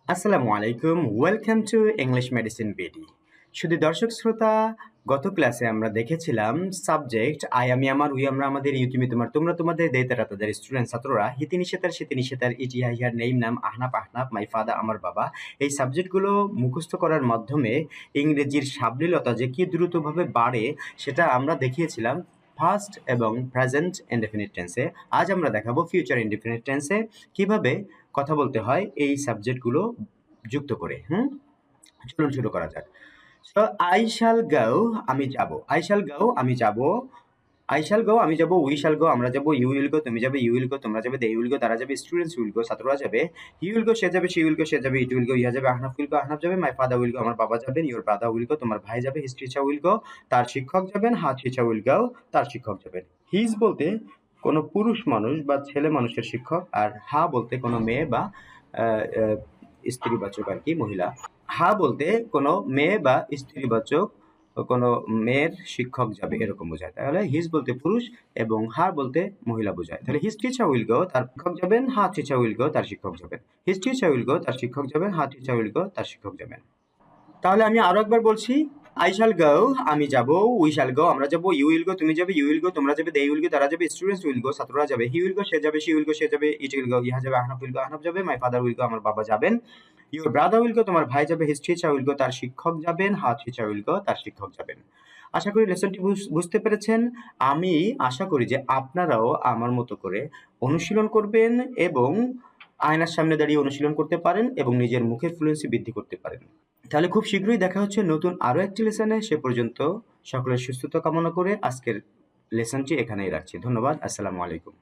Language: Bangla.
আসসালামু আলাইকুম। Welcome to English medicine BD. শুধু দর্শক শ্রোতা, গত ক্লাসে আমরা দেখেছিলাম সাবজেক্ট আই আমি আমার, উই আমরা আমাদের, ইউ তুমি তোমার, তোমরা তোমাদের, দে তারা তাদের, স্টুডেন্ট ছাত্ররা, হিতি নিষেধার সেতি নিষেধার, ইটি আই হিয়ার, নেইম নাম, আহনাপ আহনাপ, মাই ফাদার আমার বাবা। এই সাবজেক্টগুলো মুখস্থ করার মাধ্যমে ইংরেজির সাবলীলতা যে কি দ্রুতভাবে বাড়ে সেটা আমরা দেখিয়েছিলাম ফার্স্ট এবং প্রেজেন্ট ইনডেফিনিট টেন্সে। আজ আমরা দেখাবো ফিউচার ইনডেফিনিট টেন্সে কিভাবে কথা বলতে হয় এই সাবজেক্টগুলো যুক্ত করে। চলুন শুরু করা যাক। সো আই শ্যাল গো, আমি যাব। আই শ্যাল গো, আমি যাব। আই শ্যাল গো, আমি যাব। উই শ্যাল গো, আমরা যাব। ইউ উইল গো, তুমি যাবে। ইউ উইল গো, তোমরা যাবে। দে উইল গো, তারা যাবে। স্টুডেন্টস উইল গো, ছাত্ররা যাবে। হি উইল গো, সে যাবে। শি উইল গো, সে যাবে। ইট উইল গো, ইহা যাবে। আহনাফ উইল গো, আহনাফ যাবে। মাই ফাদার উইল গো, আমার বাবা যাবেন। ইউর ব্রাদার উইল গো, তোমার ভাই যাবে। হিজ টিচার উইল গো, তার শিক্ষক যাবেন। হার টিচার উইল গো, তার শিক্ষক যাবেন। হিজ বলতে কোনো পুরুষ মানুষ বা ছেলে মানুষের শিক্ষক, আর হা বলতে কোনো মেয়ে বা আহ, আহ, স্ত্রীবাচক আর কি, মহিলা। হা বলতে কোনো মেয়ে বা স্ত্রীবাচক কোনো মেয়ের শিক্ষক যাবে, এরকম বোঝায়। তাহলে হিজ বলতে পুরুষ এবং হার বলতে মহিলা বোঝায়। তাহলে হিজ টিচার উইল গো, তার শিক্ষক যাবেন। হা টিচার উইল গো, তার শিক্ষক যাবেন। হিজ টিচার উইল গো, তার শিক্ষক যাবেন। হা টিচার উইল গো, তার শিক্ষক যাবেন। তাহলে আমি আরো একবার বলছি। আই শ্যাল গো, আমি যাব। উই শ্যাল গো, আমরা যাব। ইউ উইল গো, তুমি যাবে। ইউ উইল গো, তোমরা যাবে। দে উইল গো, তারা যাবে। স্টুডেন্টস উইল গো, ছাত্ররা যাবে। হি উইল গো, সে যাবে। শি উইল গো, সে যাবে। ইট উইল গো, ইহা যাবে। আহনাফ উইল গো, আহনাফ যাবে। মাই ফাদার উইল গো, আমার বাবা যাবেন। ইউর ব্রাদার উইল গো, তোমার ভাই যাবে। হিজ টিচার উইল গো, তার শিক্ষক যাবেন। হার টিচার উইল গো, তার শিক্ষক যাবেন। আশা করি লেসনটি বুঝতে পেরেছেন। আমি আশা করি যে আপনারাও আমার মতো করে অনুশীলন করবেন এবং আয়নার সামনে দাঁড়িয়ে অনুশীলন করতে পারেন এবং নিজের মুখের ফ্লুয়েন্সি বৃদ্ধি করতে পারেন। তাহলে খুব শীঘ্রই দেখা হচ্ছে নতুন আরো একটি লেসনে। সে পর্যন্ত সকলের সুস্থতা কামনা করে আজকের লেসনটি এখানেই রাখছি। ধন্যবাদ। আসসালামু আলাইকুম।